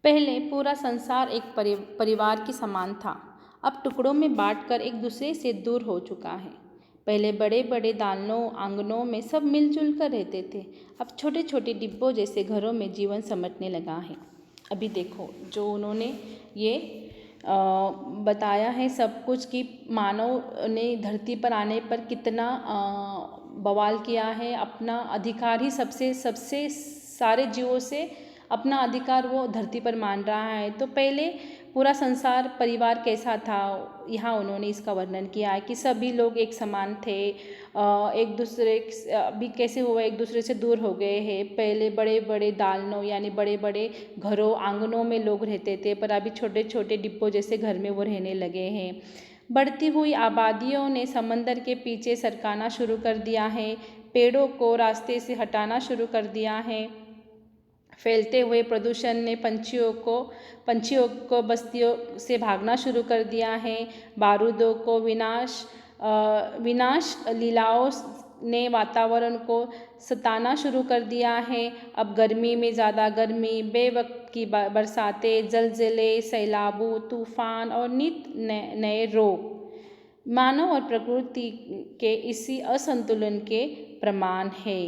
पहले पूरा संसार एक परिवार के समान था। अब टुकड़ों में बांटकर एक दूसरे से दूर हो चुका है। पहले बड़े बड़े दालनों आंगनों में सब मिलजुल कर रहते थे। अब छोटे छोटे डिब्बों जैसे घरों में जीवन समटने लगा है। अभी देखो जो उन्होंने ये बताया है सब कुछ कि मानव ने धरती पर आने पर कितना बवाल किया है। अपना अधिकार ही सबसे सबसे सारे जीवों से अपना अधिकार वो धरती पर मान रहा है। तो पहले पूरा संसार परिवार कैसा था, यहाँ उन्होंने इसका वर्णन किया है कि सभी लोग एक समान थे। एक दूसरे अभी कैसे हुआ एक दूसरे से दूर हो गए हैं। पहले बड़े बड़े दालनों यानी बड़े बड़े घरों आंगनों में लोग रहते थे, पर अभी छोटे छोटे डिब्बों जैसे घर में वो रहने लगे हैं। बढ़ती हुई आबादियों ने समंदर के पीछे सरकाना शुरू कर दिया है। पेड़ों को रास्ते से हटाना शुरू कर दिया है। फैलते हुए प्रदूषण ने पंछियों को बस्तियों से भागना शुरू कर दिया है। बारूदों को विनाश लीलाओं ने वातावरण को सताना शुरू कर दिया है। अब गर्मी में ज़्यादा गर्मी, बेवक्त की बरसातें, जलजले, सैलाबों, तूफान और नित नए रोग मानव और प्रकृति के इसी असंतुलन के प्रमाण है।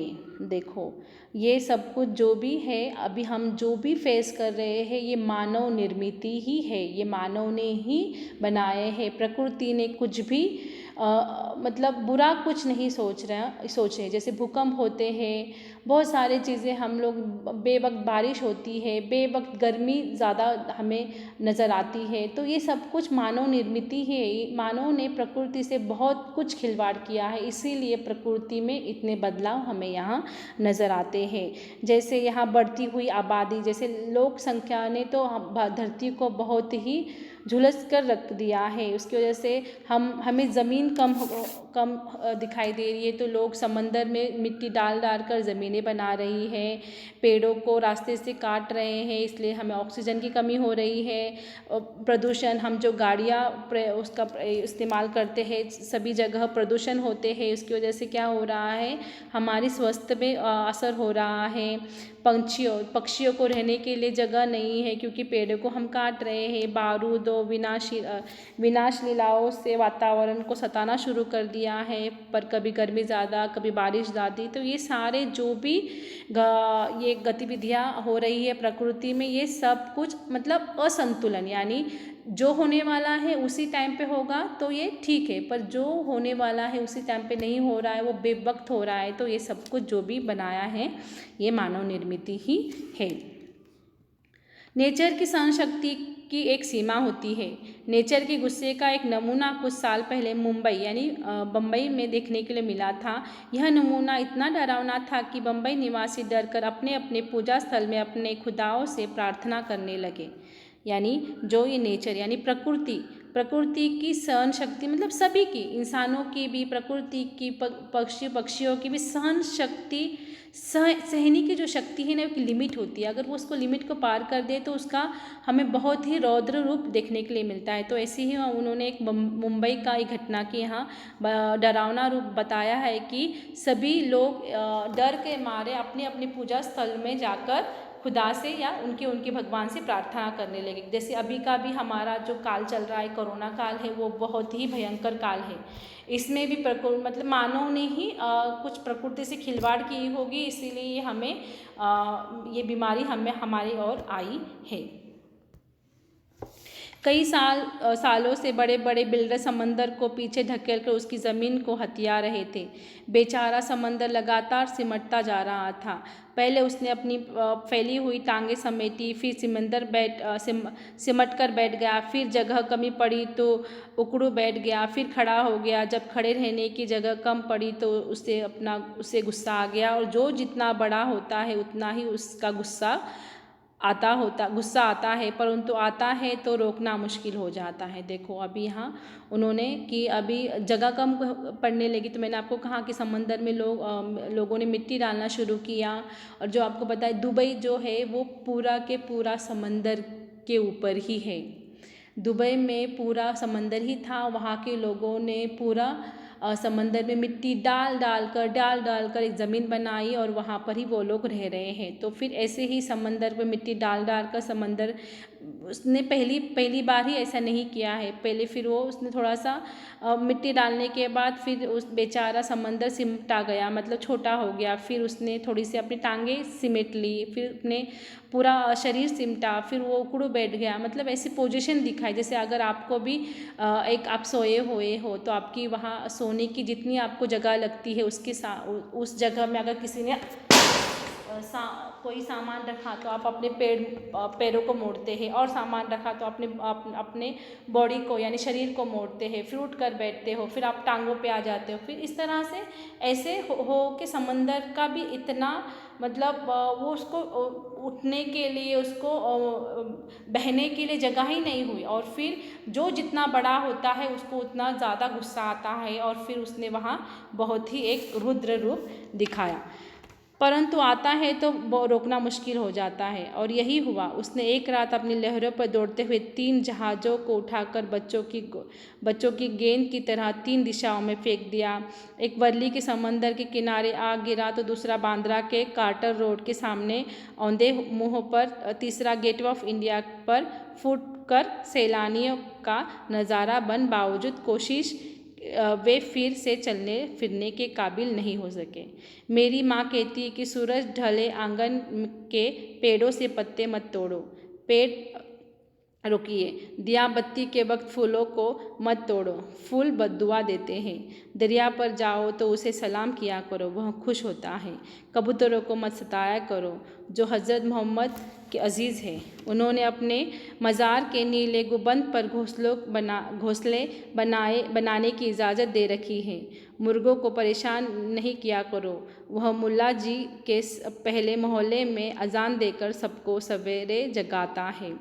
देखो ये सब कुछ जो भी है अभी हम जो भी फेस कर रहे हैं ये मानव निर्मित ही है। ये मानव ने ही बनाए हैं। प्रकृति ने कुछ भी मतलब बुरा कुछ नहीं सोचे। जैसे भूकंप होते हैं, बहुत सारी चीज़ें हम लोग बेवक्त बारिश होती है, बेवक्त गर्मी ज़्यादा हमें नज़र आती है। तो ये सब कुछ मानव निर्मित है। मानव ने प्रकृति से बहुत कुछ खिलवाड़ किया है, इसीलिए प्रकृति में इतने बदलाव हमें यहाँ नज़र आते हैं। जैसे यहाँ बढ़ती हुई आबादी, जैसे लोक संख्या ने तो धरती को बहुत ही झुलस कर रख दिया है। उसकी वजह से हमें ज़मीन कम दिखाई दे रही है, तो लोग समंदर में मिट्टी डाल कर ज़मीनें बना रही है। पेड़ों को रास्ते से काट रहे हैं, इसलिए हमें ऑक्सीजन की कमी हो रही है। प्रदूषण, हम जो गाड़ियाँ उसका इस्तेमाल करते हैं, सभी जगह प्रदूषण होते हैं। उसकी वजह से क्या हो रहा है, हमारी स्वास्थ्य में असर हो रहा है। पक्षियों को रहने के लिए जगह नहीं है क्योंकि पेड़ों को हम काट रहे हैं। बारूद और विनाश लीलाओं से वातावरण को सताना शुरू कर दिया है। पर कभी गर्मी ज़्यादा, कभी बारिश ज़्यादा, तो ये सारे जो भी ये गतिविधियाँ हो रही है प्रकृति में, ये सब कुछ मतलब असंतुलन, यानी जो होने वाला है उसी टाइम पे होगा तो ये ठीक है, पर जो होने वाला है उसी टाइम पे नहीं हो रहा है, वो बेवक्त हो रहा है। तो ये सब कुछ जो भी बनाया है ये मानव निर्मित ही है। नेचर की सहन शक्ति की एक सीमा होती है। नेचर के गुस्से का एक नमूना कुछ साल पहले मुंबई यानी बम्बई में देखने के लिए मिला था। यह नमूना इतना डरावना था कि बम्बई निवासी डरकर अपने अपने पूजा स्थल में अपने खुदाओं से प्रार्थना करने लगे। यानी जो ये नेचर यानी प्रकृति की सहन शक्ति, मतलब सभी की, इंसानों की भी, प्रकृति की, पक्षियों की भी सहन शक्ति, सहने की जो शक्ति है ना, एक लिमिट होती है। अगर वो उसको लिमिट को पार कर दे तो उसका हमें बहुत ही रौद्र रूप देखने के लिए मिलता है। तो ऐसे ही उन्होंने एक मुंबई का एक घटना के यहाँ डरावना रूप बताया है कि सभी लोग डर के मारे अपने अपने पूजा स्थल में जाकर खुदा से या उनके भगवान से प्रार्थना करने लगे। जैसे अभी का भी हमारा जो काल चल रहा है, कोरोना काल है, वो बहुत ही भयंकर काल है। इसमें भी मतलब मानव ने ही कुछ प्रकृति से खिलवाड़ की होगी, इसीलिए हमें ये बीमारी हमारी ओर आई है। कई सालों से बड़े बड़े बिल्डर समंदर को पीछे धकेल कर उसकी ज़मीन को हथिया रहे थे। बेचारा समंदर लगातार सिमटता जा रहा था। पहले उसने अपनी फैली हुई टांगें समेटी, फिर सिमट कर बैठ गया। फिर जगह कमी पड़ी तो उकड़ू बैठ गया, फिर खड़ा हो गया। जब खड़े रहने की जगह कम पड़ी तो उसे गुस्सा आ गया, और जो जितना बड़ा होता है उतना ही उसका गुस्सा आता है, परंतु आता है तो रोकना मुश्किल हो जाता है। देखो अभी यहाँ उन्होंने कि अभी जगह कम पड़ने लगी, तो मैंने आपको कहा कि समंदर में लोगों ने मिट्टी डालना शुरू किया। और जो आपको पता है दुबई जो है वो पूरा के पूरा समंदर के ऊपर ही है। दुबई में पूरा समंदर ही था। वहाँ के लोगों ने पूरा समंदर में मिट्टी डाल डाल कर एक ज़मीन बनाई और वहाँ पर ही वो लोग रह रहे हैं। तो फिर ऐसे ही समंदर में मिट्टी डाल कर समंदर, उसने पहली बार ही ऐसा नहीं किया है। पहले फिर वो उसने थोड़ा सा मिट्टी डालने के बाद फिर उस बेचारा समंदर सिमटा गया, मतलब छोटा हो गया। फिर उसने थोड़ी सी अपनी टांगें सिमट ली, फिर अपने पूरा शरीर सिमटा, फिर वो उकड़ू बैठ गया। मतलब ऐसी पोजीशन दिखाई जैसे अगर आपको भी एक आप सोए हुए हो तो आपकी वहाँ सोने की जितनी आपको जगह लगती है उसके उस जगह में अगर किसी ने कोई सामान रखा तो आप अपने पैरों को मोड़ते हैं, और सामान रखा तो अपने बॉडी को यानी शरीर को मोड़ते हैं, फिर उठ कर बैठते हो, फिर आप टांगों पे आ जाते हो। फिर इस तरह से ऐसे हो कि समंदर का भी इतना मतलब वो उसको उठने के लिए, उसको बहने के लिए जगह ही नहीं हुई। और फिर जो जितना बड़ा होता है उसको उतना ज़्यादा गुस्सा आता है, और फिर उसने वहाँ बहुत ही एक रुद्र रूप दिखाया, परंतु आता है तो वो रोकना मुश्किल हो जाता है। और यही हुआ, उसने एक रात अपनी लहरों पर दौड़ते हुए 3 जहाज़ों को उठाकर बच्चों की गेंद की तरह 3 दिशाओं में फेंक दिया। एक वर्ली के समंदर के किनारे आ गिरा तो दूसरा बांद्रा के कार्टर रोड के सामने औंधे मुँह पर, तीसरा गेटवे ऑफ इंडिया पर फूट कर सैलानियों का नज़ारा बन बावजूद कोशिश वे फिर से चलने फिरने के काबिल नहीं हो सके। मेरी माँ कहती है कि सूरज ढले आंगन के पेड़ों से पत्ते मत तोड़ो, पेड़ रुकिए, दिया बत्ती के वक्त फूलों को मत तोड़ो, फूल बद्दुआ देते हैं। दरिया पर जाओ तो उसे सलाम किया करो, वह खुश होता है। कबूतरों को मत सताया करो, जो हज़रत मोहम्मद के अजीज़ हैं। उन्होंने अपने मज़ार के नीले गुंबद पर घोंसले बनाने की इजाज़त दे रखी है। मुर्गों को परेशान नहीं किया करो, वह मुल्ला जी के पहले मोहल्ले में अजान देकर सबको सवेरे जगाता है।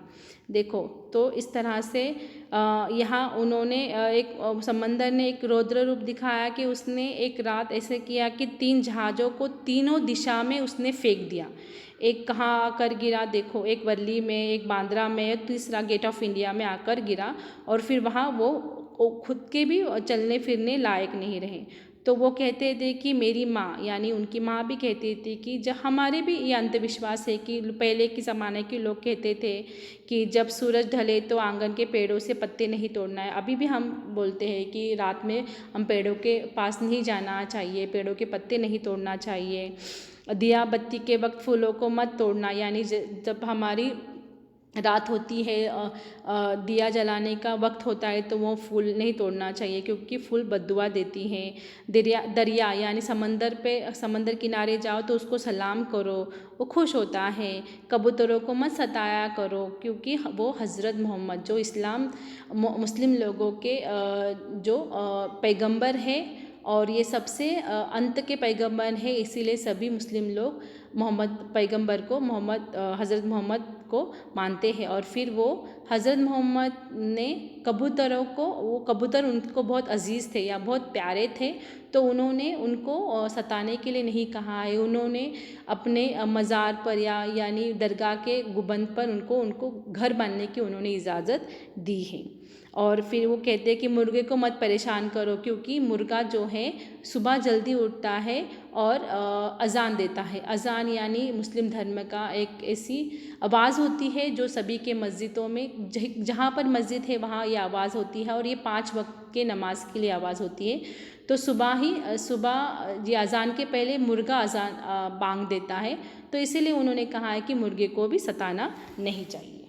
देखो, तो इस तरह से यहाँ उन्होंने एक समंदर ने एक रौद्र रूप दिखाया कि उसने एक रात ऐसे किया कि 3 जहाज़ों को तीनों दिशा में उसने फेंक दिया। एक कहाँ आकर गिरा, देखो, एक वर्ली में, एक बांद्रा में, तीसरा गेट ऑफ इंडिया में आकर गिरा, और फिर वहाँ वो खुद के भी चलने फिरने लायक नहीं रहे। तो वो कहते थे कि मेरी माँ, यानी उनकी माँ भी कहती थी कि जब हमारे भी ये अंधविश्वास है कि पहले के ज़माने के लोग कहते थे कि जब सूरज ढले तो आंगन के पेड़ों से पत्ते नहीं तोड़ना है। अभी भी हम बोलते हैं कि रात में हम पेड़ों के पास नहीं जाना चाहिए, पेड़ों के पत्ते नहीं तोड़ना चाहिए। दिया बत्ती के वक्त फूलों को मत तोड़ना, यानी जब हमारी रात होती है, दिया जलाने का वक्त होता है तो वो फूल नहीं तोड़ना चाहिए, क्योंकि फूल बद्दुआ देती हैं। दरिया यानी समंदर किनारे जाओ तो उसको सलाम करो, वो खुश होता है। कबूतरों को मत सताया करो, क्योंकि वो हज़रत मोहम्मद जो मुस्लिम लोगों के जो पैगंबर है, और ये सबसे अंत के पैगंबर है, इसीलिए सभी मुस्लिम लोग हज़रत मोहम्मद को मानते हैं। और फिर वो हज़रत मोहम्मद ने कबूतर उनको बहुत अजीज़ थे या बहुत प्यारे थे, तो उन्होंने उनको सताने के लिए नहीं कहा है। उन्होंने अपने मज़ार पर यानी दरगाह के गुंबद पर उनको घर बांधने की उन्होंने इजाज़त दी है। और फिर वो कहते हैं कि मुर्गे को मत परेशान करो, क्योंकि मुर्गा जो है सुबह जल्दी उठता है और अज़ान देता है। अज़ान यानी मुस्लिम धर्म का एक ऐसी आवाज़ होती है जो सभी के मस्जिदों में, जहाँ पर मस्जिद है वहाँ ये आवाज़ होती है, और ये 5 वक्त के नमाज के लिए आवाज़ होती है। तो सुबह ये अज़ान के पहले मुर्गा अज़ान बांग देता है, तो इसीलिए उन्होंने कहा है कि मुर्गे को भी सताना नहीं चाहिए।